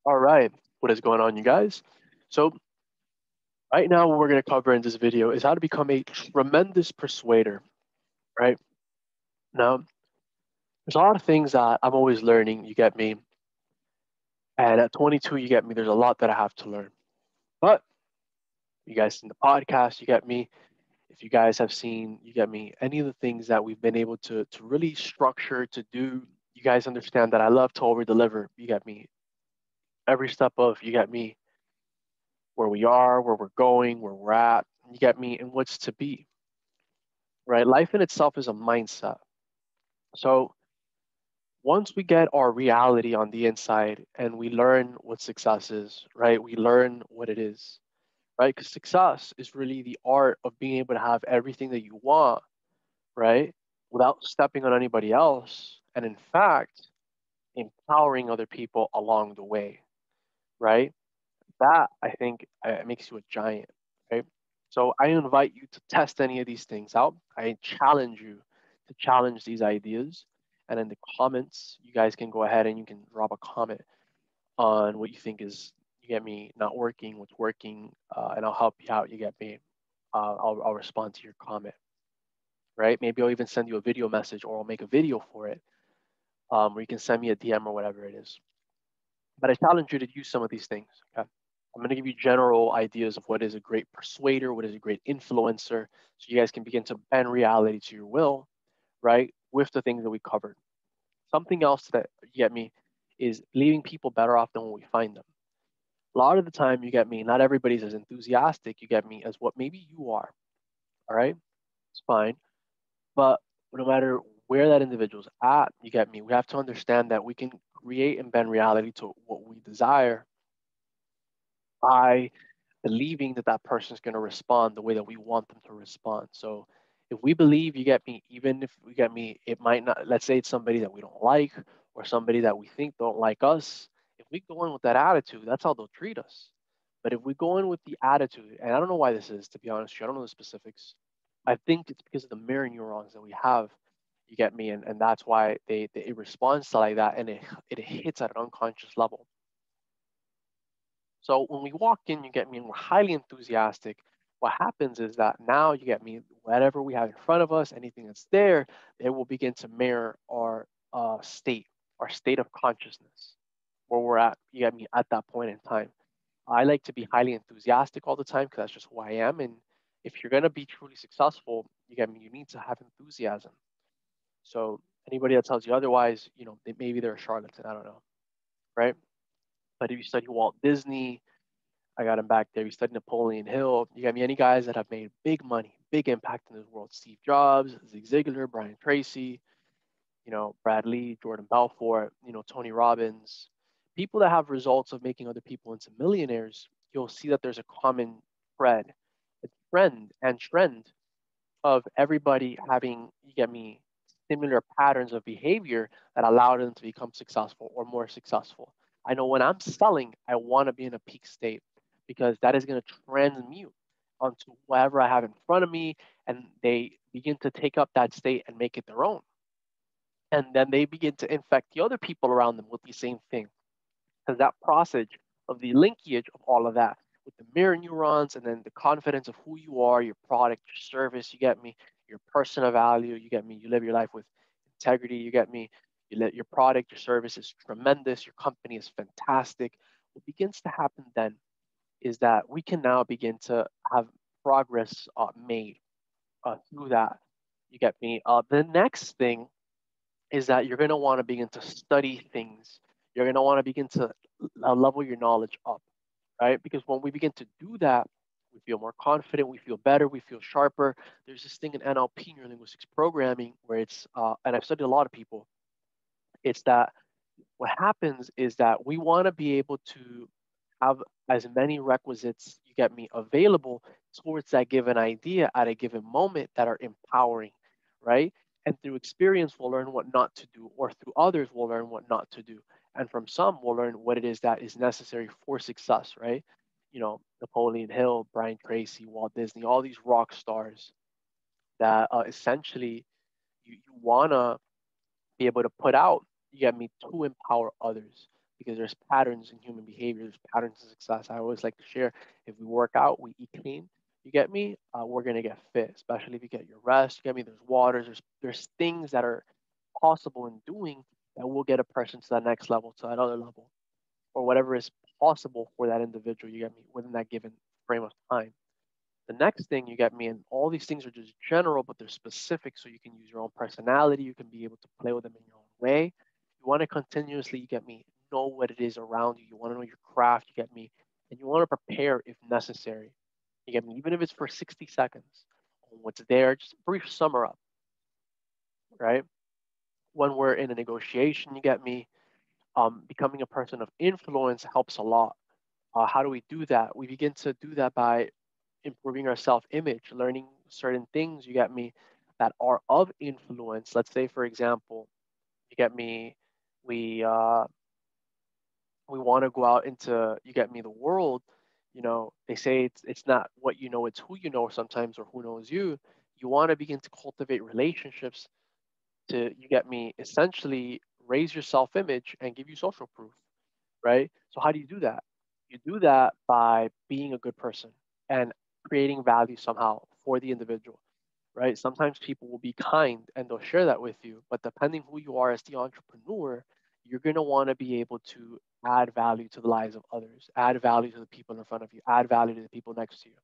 All right, what is going on, you guys? So, right now, what we're going to cover in this video is how to become a tremendous persuader, right? Now, there's a lot of things that I'm always learning, you get me? And at 22, you get me, there's a lot that I have to learn. But you guys in the podcast, you get me? If you guys have seen, you get me, any of the things that we've been able to really structure, to do, you guys understand that I love to over deliver, you get me? Every step of, you get me, where we are, where we're going, where we're at, you get me, and what's to be, right? Life in itself is a mindset. So once we get our reality on the inside and we learn what success is, right? We learn what it is, right? Because success is really the art of being able to have everything that you want, right? Without stepping on anybody else. And in fact, empowering other people along the way, right? That I think makes you a giant, right? So I invite you to test any of these things out. I challenge you to challenge these ideas. And in the comments, you guys can go ahead and you can drop a comment on what you think is, you get me, not working, what's working, and I'll help you out. You get me. I'll respond to your comment, right? Maybe I'll even send you a video message or I'll make a video for it, or you can send me a DM or whatever it is. But I challenge you to use some of these things. Okay. I'm going to give you general ideas of what is a great persuader, what is a great influencer, so you guys can begin to bend reality to your will, right? With the things that we covered. Something else that you get me is leaving people better off than when we find them. A lot of the time, you get me, not everybody's as enthusiastic, you get me, as what maybe you are. All right. It's fine. But no matter where that individual's at, you get me, we have to understand that we can create and bend reality to what we desire by believing that that person is going to respond the way that we want them to respond. So if we believe, you get me, even if we get me, it might not, let's say it's somebody that we don't like or somebody that we think don't like us. If we go in with that attitude, that's how they'll treat us. But if we go in with the attitude, and I don't know why this is, to be honest, I don't know the specifics. I think it's because of the mirror neurons that we have. You get me, and that's why they it responds to like that, and it hits at an unconscious level. So when we walk in, you get me, and we're highly enthusiastic. What happens is that now you get me, whatever we have in front of us, anything that's there, it will begin to mirror our state of consciousness, where we're at. You get me at that point in time. I like to be highly enthusiastic all the time because that's just who I am. And if you're gonna be truly successful, you get me, you need to have enthusiasm. So anybody that tells you otherwise, maybe they're a charlatan. I don't know, right? But if you study Walt Disney, I got him back there. You studied Napoleon Hill. You got me any guys that have made big money, big impact in this world. Steve Jobs, Zig Ziglar, Brian Tracy, Brad Lee, Jordan Belfort, Tony Robbins. People that have results of making other people into millionaires, you'll see that there's a common thread, a trend of everybody having, you get me, similar patterns of behavior that allow them to become successful or more successful. I know when I'm selling, I want to be in a peak state because that is going to transmute onto whatever I have in front of me, and they begin to take up that state and make it their own. And then they begin to infect the other people around them with the same thing. Because that process of the linkage of all of that with the mirror neurons and then the confidence of who you are, your product, your service, you get me, your personal value, you get me, you live your life with integrity, you get me, you let your product, your service is tremendous, your company is fantastic. What begins to happen then is that we can now begin to have progress made through that. You get me. The next thing is that you're going to want to begin to study things. You're going to want to begin to level your knowledge up, right? Because when we begin to do that, we feel more confident, we feel better, we feel sharper. There's this thing in NLP, neuro linguistics programming, where and I've studied a lot of people, it's that what happens is that we want to be able to have as many requisites, you get me, available towards that given idea at a given moment that are empowering, right? And through experience, we'll learn what not to do, or through others, we'll learn what not to do. And from some, we'll learn what it is that is necessary for success, right? Napoleon Hill, Brian Tracy, Walt Disney, all these rock stars that essentially you want to be able to put out, you get me, to empower others. because there's patterns in human behavior, there's patterns in success. I always like to share, if we work out, we eat clean, you get me? We're gonna get fit, especially if you get your rest. You get me? There's waters, there's things that are possible in doing that will get a person to that next level, to that other level, or whatever is possible for that individual, you get me, within that given frame of time. The next thing, you get me, and all these things are just general, but they're specific, so you can use your own personality, you can be able to play with them in your own way. You want to continuously, you get me, know what it is around you. You want to know your craft, you get me, and you want to prepare if necessary. You get me, even if it's for 60 seconds on what's there, just brief summer up, right? When we're in a negotiation, you get me, becoming a person of influence helps a lot. How do we do that? We begin to do that by improving our self-image, learning certain things, you get me, that are of influence. Let's say, for example, you get me, we we want to go out into, you get me, the world. They say it's not what you know, it's who you know sometimes, or who knows you. You want to begin to cultivate relationships to, you get me, essentially raise your self-image and give you social proof, right? So how do you do that? You do that by being a good person and creating value somehow for the individual, right? Sometimes people will be kind and they'll share that with you, but depending who you are as the entrepreneur, you're going to want to be able to add value to the lives of others, add value to the people in front of you, add value to the people next to you.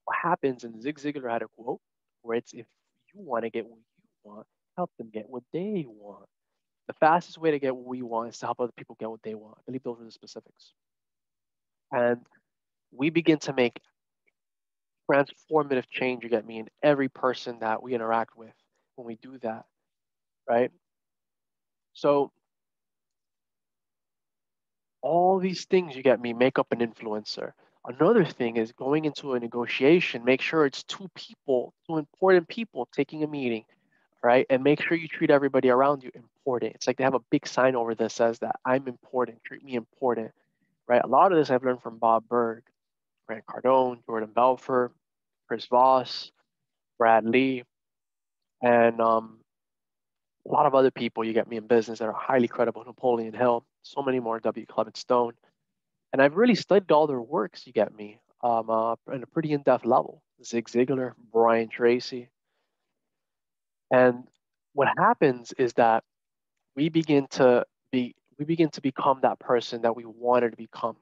What happens, and Zig Ziglar had a quote where it's, if you want to get what you want, help them get what they want. The fastest way to get what we want is to help other people get what they want. I believe those are the specifics. And we begin to make transformative change, you get me, in every person that we interact with when we do that, right? So all these things, you get me, make up an influencer. Another thing is going into a negotiation, make sure it's two people, two important people taking a meeting, right? And make sure you treat everybody around you important. It's like they have a big sign over that says that I'm important, treat me important, right? A lot of this I've learned from Bob Berg, Grant Cardone, Jordan Belfort, Chris Voss, Brad Lee, and a lot of other people, you get me, in business that are highly credible. Napoleon Hill, so many more, W. Clement Stone. And I've really studied all their works, you get me, in a pretty in-depth level. Zig Ziglar, Brian Tracy. And what happens is that we begin to become that person that we wanted to become.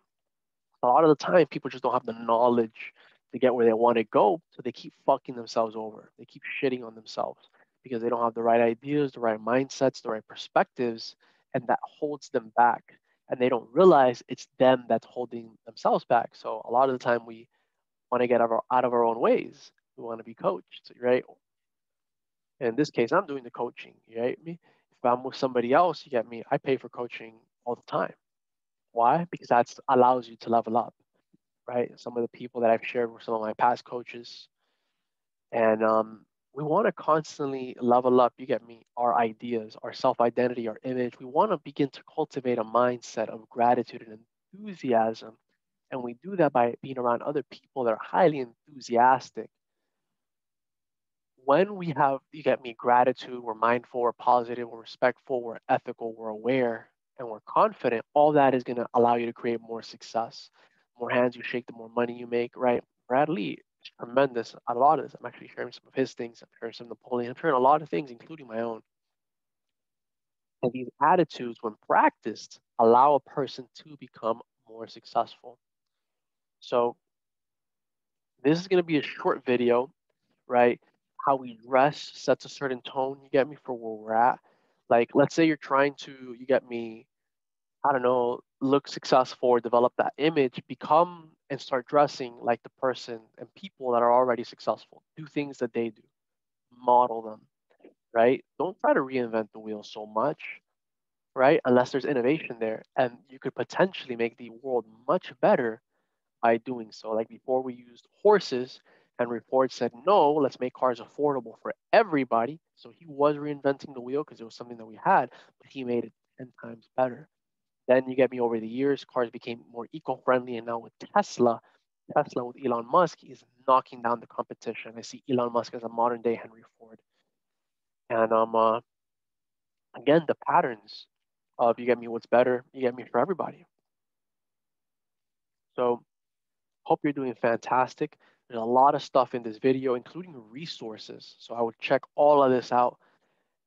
A lot of the time, people just don't have the knowledge to get where they want to go, so they keep fucking themselves over. They keep shitting on themselves because they don't have the right ideas, the right mindsets, the right perspectives, and that holds them back. And they don't realize it's them that's holding themselves back. So a lot of the time, we want to get out of our own ways. We want to be coached, right? In this case, I'm doing the coaching, right? Me, if I'm with somebody else, you get me. I pay for coaching all the time. Why? Because that allows you to level up, right? Some of the people that I've shared with some of my past coaches, and we want to constantly level up. You get me? Our ideas, our self-identity, our image. We want to begin to cultivate a mindset of gratitude and enthusiasm, and we do that by being around other people that are highly enthusiastic. When we have, you get me, gratitude, we're mindful, we're positive, we're respectful, we're ethical, we're aware, and we're confident, all that is going to allow you to create more success. The more hands you shake, the more money you make, right? Brad Lee is tremendous at a lot of this. I'm actually sharing some of his things. I'm sharing some Napoleon. I'm sharing a lot of things, including my own. And these attitudes, when practiced, allow a person to become more successful. So this is going to be a short video, right? How we dress sets a certain tone, you get me, for where we're at. Like, let's say you're trying to, you get me, I don't know, look successful or develop that image, become and start dressing like the person and people that are already successful. Do things that they do, model them, right? Don't try to reinvent the wheel so much, right? Unless there's innovation there. And you could potentially make the world much better by doing so. Like before, we used horses, and reports said, no, let's make cars affordable for everybody. So he was reinventing the wheel because it was something that we had, but he made it 10 times better. Then you get me, over the years, cars became more eco-friendly, and now with Tesla with Elon Musk is knocking down the competition. I see Elon Musk as a modern day Henry Ford. And again, the patterns. of, you get me, what's better, you get me, for everybody. So hope you're doing fantastic. There's a lot of stuff in this video, including resources. So I would check all of this out.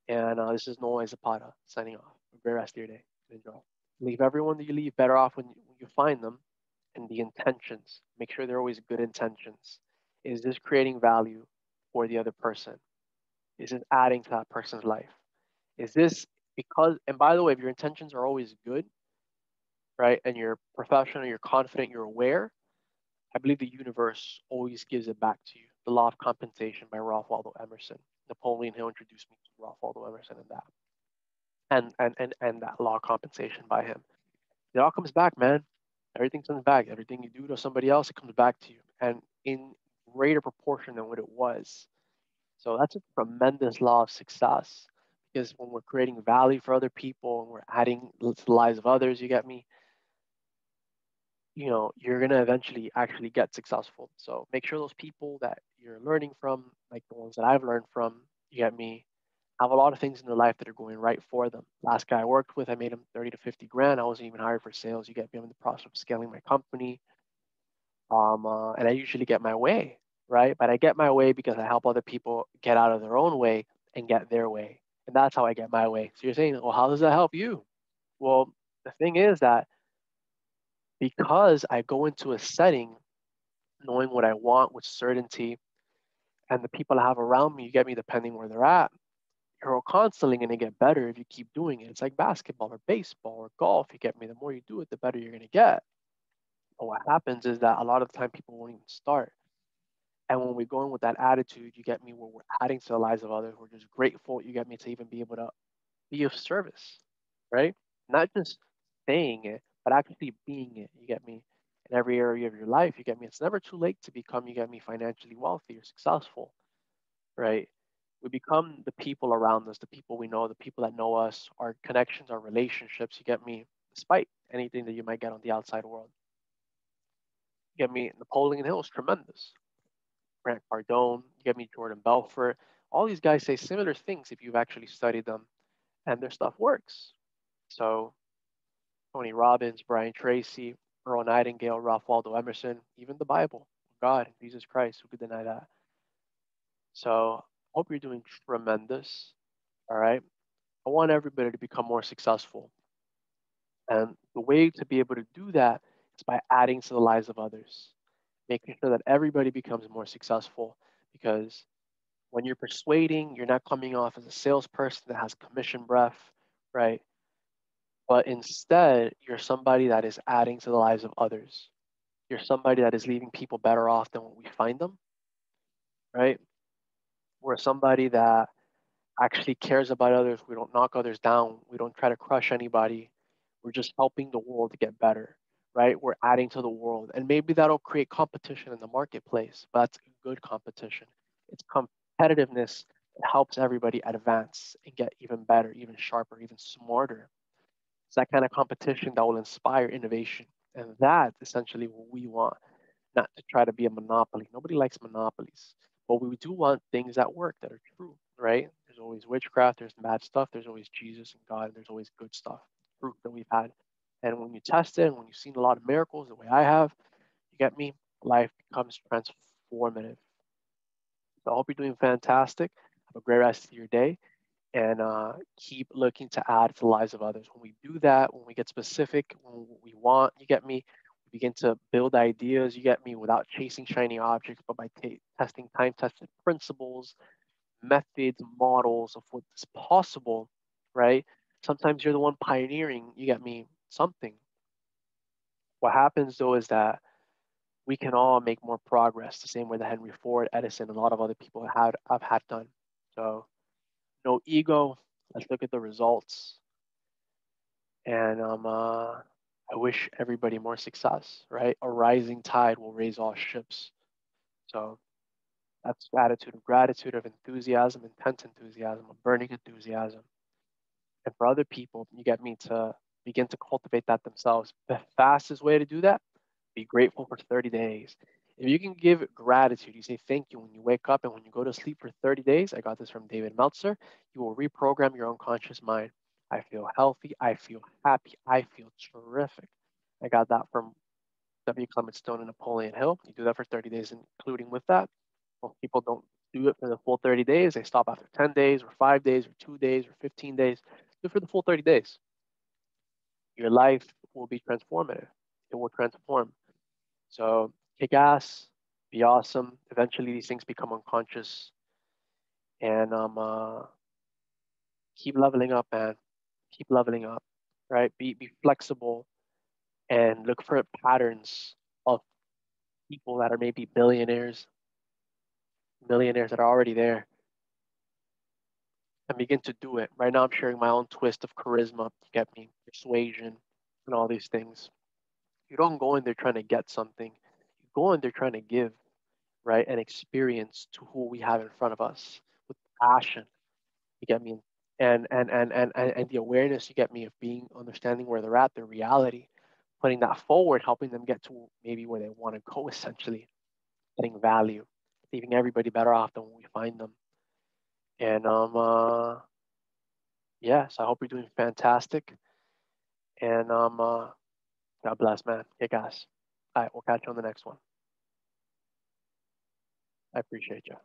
And this is Noah Zapata signing off. Have a great rest of your day. Enjoy. Leave everyone that you leave better off when you find them. And the intentions. Make sure they're always good intentions. Is this creating value for the other person? Is it adding to that person's life? Is this because, and by the way, if your intentions are always good, right, and you're professional, you're confident, you're aware, I believe the universe always gives it back to you. The Law of Compensation by Ralph Waldo Emerson. Napoleon Hill introduced me to Ralph Waldo Emerson and that. And that law of compensation by him. It all comes back, man. Everything comes back. Everything you do to somebody else, it comes back to you. And in greater proportion than what it was. So that's a tremendous law of success. Because when we're creating value for other people and we're adding to the lives of others, you get me, you're gonna eventually actually get successful. So make sure those people that you're learning from, like the ones that I've learned from, you get me, have a lot of things in their life that are going right for them. Last guy I worked with, I made him 30 to 50 grand. I wasn't even hired for sales. You get me, I'm in the process of scaling my company. And I usually get my way, right? But I get my way because I help other people get out of their own way and get their way. And that's how I get my way. So you're saying, well, how does that help you? Well, the thing is that because I go into a setting knowing what I want with certainty and the people I have around me, you get me, depending where they're at, you're constantly going to get better if you keep doing it. It's like basketball or baseball or golf. You get me? The more you do it, the better you're going to get. But what happens is that a lot of the time people won't even start. And when we go in with that attitude, you get me, where we're adding to the lives of others, we're just grateful, you get me, to even be able to be of service, right? Not just saying it, but actually being it, you get me, in every area of your life, you get me. It's never too late to become, you get me, financially wealthy or successful, right? We become the people around us, the people we know, the people that know us, our connections, our relationships, you get me, despite anything that you might get on the outside world. You get me, Napoleon Hill is tremendous. Grant Cardone, you get me, Jordan Belfort. All these guys say similar things if you've actually studied them, and their stuff works. So Tony Robbins, Brian Tracy, Earl Nightingale, Ralph Waldo Emerson, even the Bible, God, Jesus Christ, who could deny that? So hope you're doing tremendous. All right. I want everybody to become more successful. And the way to be able to do that is by adding to the lives of others, making sure that everybody becomes more successful. Because when you're persuading, you're not coming off as a salesperson that has commission breath, right? But instead, you're somebody that is adding to the lives of others. You're somebody that is leaving people better off than when we find them, right? We're somebody that actually cares about others. We don't knock others down. We don't try to crush anybody. We're just helping the world to get better, right? We're adding to the world. And maybe that'll create competition in the marketplace, but that's good competition. It's competitiveness that helps everybody advance and get even better, even sharper, even smarter. It's that kind of competition that will inspire innovation. And that's essentially what we want, not to try to be a monopoly. Nobody likes monopolies, but we do want things that work, that are true, right? There's always witchcraft, there's bad stuff, there's always Jesus and God, and there's always good stuff, fruit that we've had. And when you test it, and when you've seen a lot of miracles the way I have, you get me, life becomes transformative. So I hope you're doing fantastic. Have a great rest of your day, and keep looking to add to the lives of others. When we do that, when we get specific, when we want, you get me, we begin to build ideas, you get me, without chasing shiny objects, but by testing time tested principles, methods, models of what's possible, right? Sometimes you're the one pioneering, you get me, something. What happens though is that we can all make more progress the same way that Henry Ford, Edison, and a lot of other people have had done. So no ego. Let's look at the results. And I wish everybody more success, right? A rising tide will raise all ships. So that's the attitude of gratitude, of enthusiasm, intense enthusiasm, of burning enthusiasm. And for other people, you get me, to begin to cultivate that themselves. The fastest way to do that, be grateful for 30 days. If you can give gratitude, you say thank you when you wake up and when you go to sleep for 30 days. I got this from David Meltzer. You will reprogram your unconscious mind. I feel healthy. I feel happy. I feel terrific. I got that from W. Clement Stone and Napoleon Hill. You do that for 30 days, including with that. Most people don't do it for the full 30 days. They stop after 10 days or 5 days or 2 days or 15 days. Do it for the full 30 days. Your life will be transformative. It will transform. So kick ass, be awesome. Eventually, these things become unconscious, and keep leveling up, man. Keep leveling up, right? Be flexible and look for patterns of people that are maybe billionaires, millionaires that are already there, and begin to do it. Right now, I'm sharing my own twist of charisma. You get me? Persuasion and all these things. You don't go in there trying to get something. You go in there trying to give, right? And experience to who we have in front of us with passion. You get me? And the awareness, you get me, of being understanding where they're at, their reality, putting that forward, helping them get to maybe where they want to go, essentially, getting value, leaving everybody better off than when we find them. And yeah, so I hope you're doing fantastic. And God bless, man. Kick ass. All right, we'll catch you on the next one. I appreciate you.